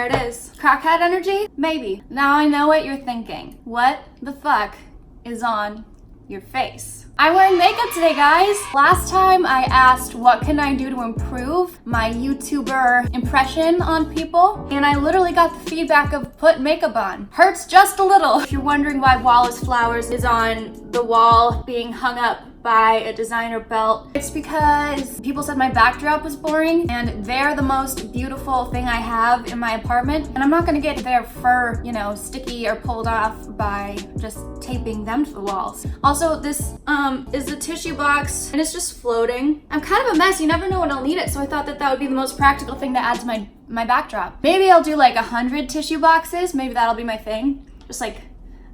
it is. Crackhead energy? Maybe. Now I know what you're thinking. What the fuck is on your face? I'm wearing makeup today, guys. Last time I asked what can I do to improve my YouTuber impression on people, and I literally got the feedback of put makeup on. Hurts just a little. If you're wondering why Wallace Flowers is on the wall being hung up by a designer belt, it's because people said my backdrop was boring, and they're the most beautiful thing I have in my apartment, and I'm not gonna get their fur, you know, sticky or pulled off by just taping them to the walls. Also, this is a tissue box, and it's just floating. I'm kind of a mess. You never know when I'll need it, so I thought that that would be the most practical thing to add to my backdrop. Maybe I'll do like 100 tissue boxes. Maybe that'll be my thing. Just like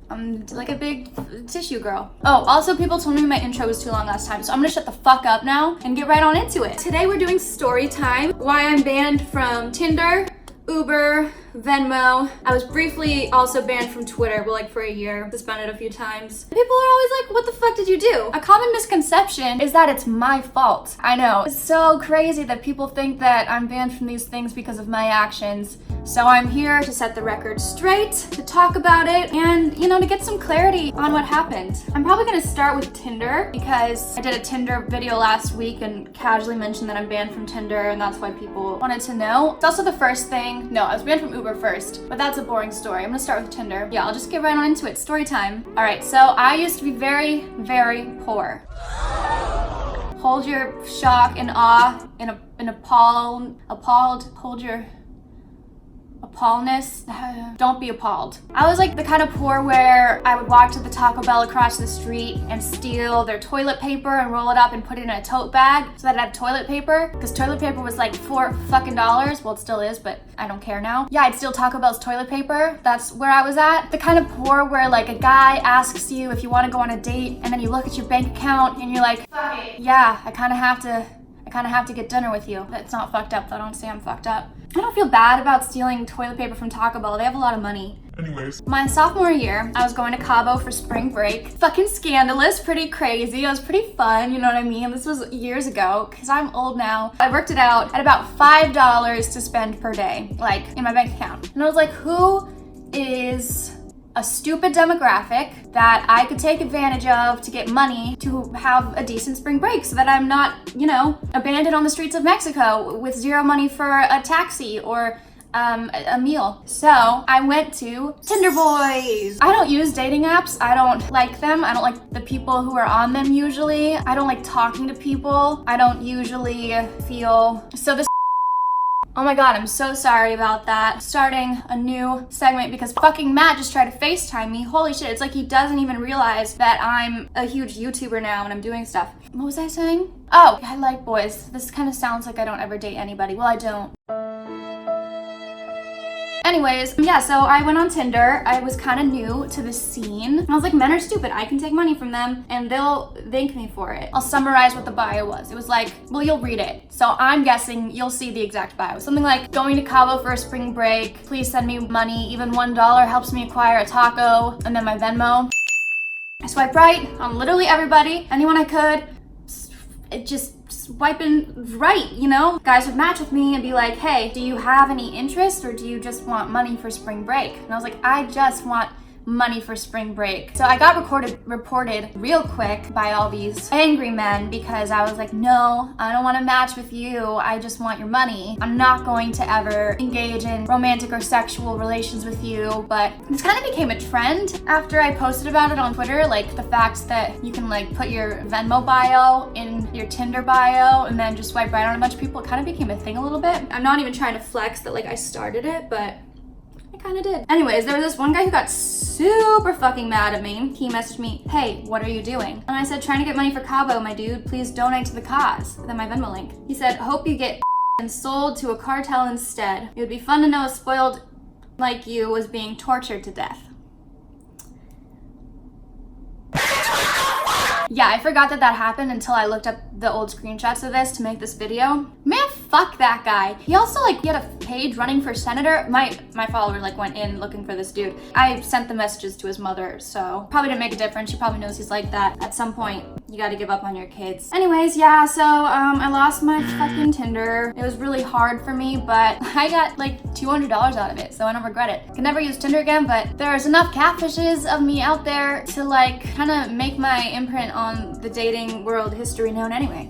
a big tissue girl. Oh, also people told me my intro was too long last time, so I'm gonna shut the fuck up now and get right on into it. Today we're doing story time. Why I'm banned from Tinder, Uber, Venmo. I was briefly also banned from Twitter, but like for a year, suspended a few times. People are always like, what the fuck did you do? A common misconception is that it's my fault. I know, it's so crazy that people think that I'm banned from these things because of my actions. So I'm here to set the record straight, to talk about it, and, you know, to get some clarity on what happened. I'm probably gonna start with Tinder because I did a Tinder video last week and casually mentioned that I'm banned from Tinder, and that's why people wanted to know. It's also the first thing. No, I was banned from Uber first, but that's a boring story. I'm gonna start with Tinder. Yeah, I'll just get right on into it. Story time. All right, so I used to be very, very poor. Hold your shock and awe and appalled, hold your appallness. Don't be appalled. I was like the kind of poor where I would walk to the Taco Bell across the street and steal their toilet paper and roll it up and put it in a tote bag so that I'd have toilet paper, because toilet paper was like $4 fucking. Well, it still is, but I don't care now. Yeah, I'd steal Taco Bell's toilet paper. That's where I was at. The kind of poor where like a guy asks you if you want to go on a date, and then you look at your bank account and you're like, fuck it. Yeah, I kind of have to get dinner with you. It's not fucked up though. Don't say I'm fucked up. I don't feel bad about stealing toilet paper from Taco Bell. They have a lot of money. Anyways. My sophomore year, I was going to Cabo for spring break. Fucking scandalous, pretty crazy. It was pretty fun, you know what I mean? This was years ago, because I'm old now. I worked it out at about $5 to spend per day, like in my bank account. And I was like, who is a stupid demographic that I could take advantage of to get money to have a decent spring break so that I'm not, you know, abandoned on the streets of Mexico with zero money for a taxi or a meal. So I went to Tinder Boys. I don't use dating apps. I don't like them. I don't like the people who are on them usually. I don't like talking to people. I don't usually feel so this. Oh my god, I'm so sorry about that. Starting a new segment because fucking Matt just tried to FaceTime me. Holy shit, it's like he doesn't even realize that I'm a huge YouTuber now and I'm doing stuff. What was I saying? Oh, I like boys. This kind of sounds like I don't ever date anybody. Well, I don't. Anyways, yeah, so I went on Tinder. I was kind of new to the scene. And I was like, men are stupid. I can take money from them and they'll thank me for it. I'll summarize what the bio was. It was like, well, you'll read it. So I'm guessing you'll see the exact bio. Something like, going to Cabo for a spring break. Please send me money. Even $1 helps me acquire a taco. And then my Venmo. I swiped right on literally everybody. Anyone I could. It just swiping right, you know? Guys would match with me and be like, hey, do you have any interest or do you just want money for spring break? And I was like, I just want money for spring break. So I got reported real quick by all these angry men because I was like, no, I don't want to match with you. I just want your money. I'm not going to ever engage in romantic or sexual relations with you. But this kind of became a trend after I posted about it on Twitter, like the fact that you can like put your Venmo bio in your Tinder bio and then just swipe right on a bunch of people. It kind of became a thing a little bit. I'm not even trying to flex that like I started it, but I kind of did. Anyways, there was this one guy who got super fucking mad at me. He messaged me, hey, what are you doing? And I said, trying to get money for Cabo, my dude. Please donate to the cause. Then my Venmo link. He said, hope you get and sold to a cartel instead. It would be fun to know a spoiled like you was being tortured to death. Yeah, I forgot that happened until I looked up the old screenshots of this to make this video. Man, fuck that guy. He also like, he had a page running for senator. My follower like went in looking for this dude. I sent the messages to his mother, so probably didn't make a difference. She probably knows he's like that. At some point, you gotta give up on your kids. Anyways, yeah, so I lost my fucking Tinder. It was really hard for me, but I got like $200 out of it, so I don't regret it. Can never use Tinder again, but there's enough catfishes of me out there to like kind of make my imprint on the dating world history known anyway.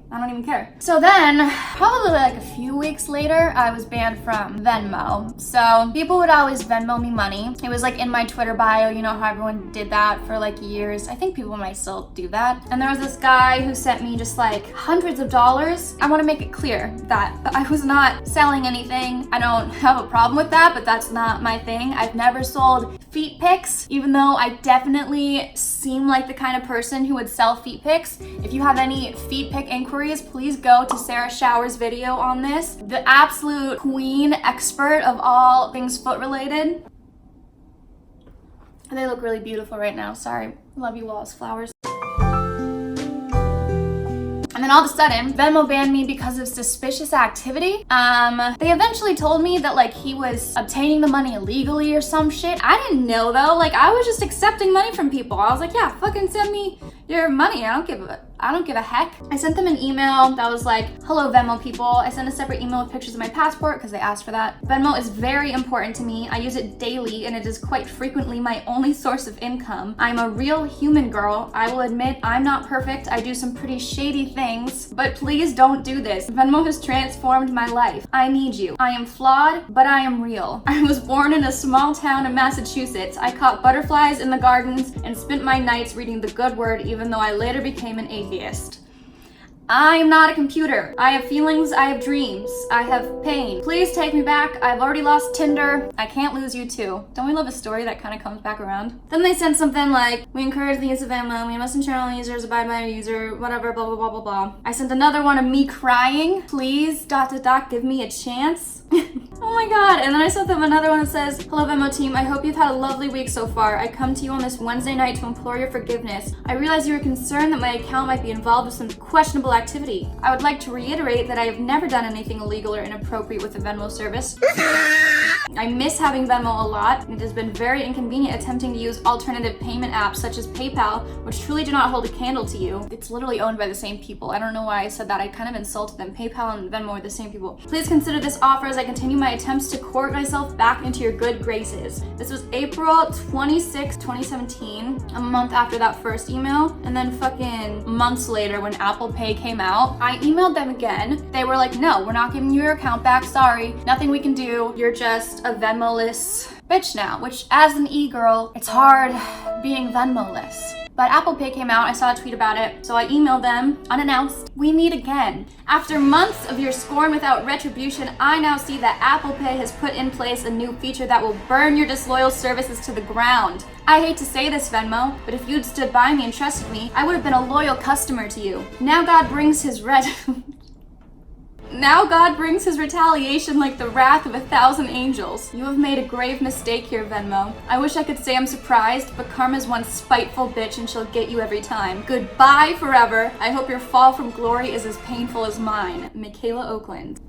I don't even care. So then, probably like a few weeks later, I was banned from Venmo. So people would always Venmo me money. It was like in my Twitter bio, you know how everyone did that for like years. I think people might still do that. And there was this guy who sent me just like hundreds of dollars. I want to make it clear that I was not selling anything. I don't have a problem with that, but that's not my thing. I've never sold feet pics, even though I definitely seem like the kind of person who would sell feet pics. If you have any feet pic inquiries, please go to Sarah Shower's video on this. The absolute queen expert of all things foot related. They look really beautiful right now. Sorry. Lovely Wallace Flowers. And then all of a sudden, Venmo banned me because of suspicious activity. They eventually told me that like he was obtaining the money illegally or some shit. I didn't know though, like I was just accepting money from people. I was like, yeah, fucking send me your money. I don't give a heck. I sent them an email that was like, hello Venmo people. I sent a separate email with pictures of my passport because they asked for that. Venmo is very important to me. I use it daily and it is quite frequently my only source of income. I'm a real human girl. I will admit I'm not perfect. I do some pretty shady things, but please don't do this. Venmo has transformed my life. I need you. I am flawed, but I am real. I was born in a small town in Massachusetts. I caught butterflies in the gardens and spent my nights reading the good word, even though I later became an atheist. I am not a computer. I have feelings, I have dreams, I have pain. Please take me back. I've already lost Tinder. I can't lose you too. Don't we love a story that kind of comes back around? Then they sent something like, we encourage the use of Venmo, we must ensure all users abide by our user, whatever, blah, blah, blah, blah, blah. I sent another one of me crying. Please, ... give me a chance. Oh my god. And then I sent them another one that says, hello Venmo team, I hope you've had a lovely week so far. I come to you on this Wednesday night to implore your forgiveness. I realize you are concerned that my account might be involved with some questionable activity. I would like to reiterate that I have never done anything illegal or inappropriate with the Venmo service. I miss having Venmo a lot, and it has been very inconvenient attempting to use alternative payment apps such as PayPal, which truly do not hold a candle to you. It's literally owned by the same people. I don't know why I said that. I kind of insulted them. PayPal and Venmo are the same people. Please consider this offer as I continue my attempts to court myself back into your good graces. This was April 26, 2017, a month after that first email. And then fucking months later when Apple Pay came out, I emailed them again. They were like, no, we're not giving you your account back. Sorry, nothing we can do. You're just a Venmo-less bitch now, which as an e-girl, it's hard being Venmo-less. But Apple Pay came out, I saw a tweet about it, so I emailed them, unannounced. We meet again. After months of your scorn without retribution, I now see that Apple Pay has put in place a new feature that will burn your disloyal services to the ground. I hate to say this, Venmo, but if you'd stood by me and trusted me, I would have been a loyal customer to you. Now God brings his retaliation like the wrath of 1,000 angels. You have made a grave mistake here, Venmo. I wish I could say I'm surprised, but karma's one spiteful bitch and she'll get you every time. Goodbye forever. I hope your fall from glory is as painful as mine. Michaela, Okland.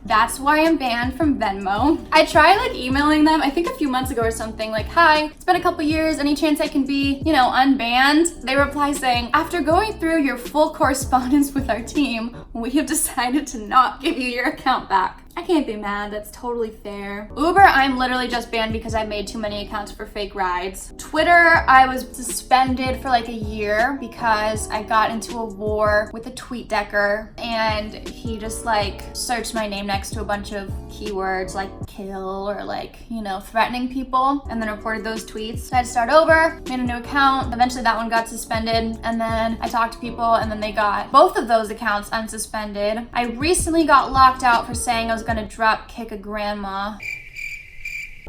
That's why I'm banned from Venmo. I tried like emailing them, I think a few months ago or something, like, hi, it's been a couple years, any chance I can be, you know, unbanned? They reply saying, after going through your full correspondence with our team, we have decided to not give you your account back. I can't be mad, that's totally fair. Uber, I'm literally just banned because I made too many accounts for fake rides. Twitter, I was suspended for like a year because I got into a war with a tweet decker and he just like searched my name next to a bunch of keywords like kill or like, you know, threatening people and then reported those tweets. So I had to start over, made a new account. Eventually that one got suspended and then I talked to people and then they got both of those accounts unsuspended. I recently got locked out for saying I was gonna drop kick a grandma,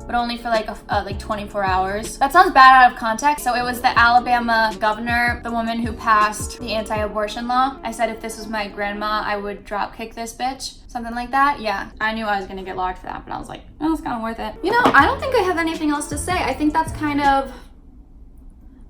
but only for like 24 hours. That sounds bad out of context. So it was the Alabama governor, the woman who passed the anti-abortion law. I said if this was my grandma, I would drop kick this bitch. Something like that. Yeah, I knew I was gonna get locked for that, but I was like, oh, it's kind of worth it. You know, I don't think I have anything else to say. I think that's kind of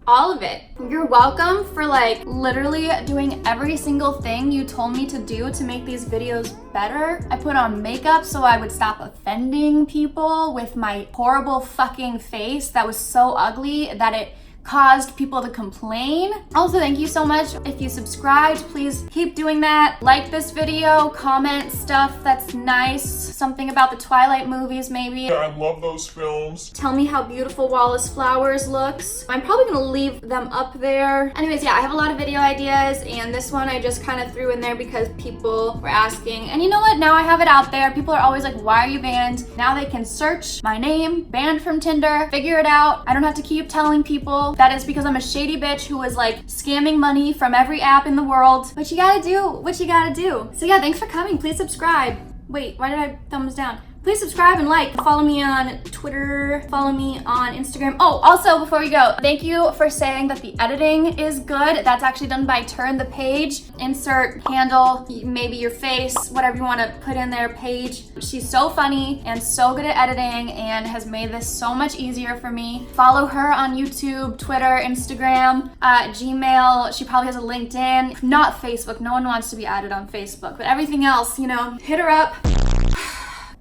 all of it. You're welcome for like literally doing every single thing you told me to do to make these videos better. I put on makeup so I would stop offending people with my horrible fucking face that was so ugly that it caused people to complain. Also, thank you so much. If you subscribed, please keep doing that. Like this video, comment stuff that's nice, something about the Twilight movies maybe. I love those films. Tell me how beautiful Wallace Flowers looks. I'm probably gonna leave them up there. Anyways, yeah, I have a lot of video ideas, and this one I just kind of threw in there because people were asking. And you know what? Now I have it out there. People are always like, why are you banned? Now they can search my name, banned from Tinder, figure it out. I don't have to keep telling people. That is because I'm a shady bitch who was like scamming money from every app in the world. But you gotta do what you gotta do. So yeah, thanks for coming. Please subscribe. Wait, why did I thumbs down? Please subscribe and like. Follow me on Twitter. Follow me on Instagram. Oh, also before we go, thank you for saying that the editing is good. That's actually done by Turn the Page. Insert handle, maybe your face, whatever you want to put in there, Page. She's so funny and so good at editing and has made this so much easier for me. Follow her on YouTube, Twitter, Instagram, Gmail. She probably has a LinkedIn. Not Facebook. No one wants to be added on Facebook, but everything else, you know, hit her up.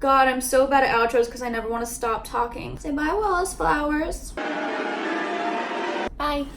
God, I'm so bad at outros because I never want to stop talking. Say bye, Wallace Flowers. Bye.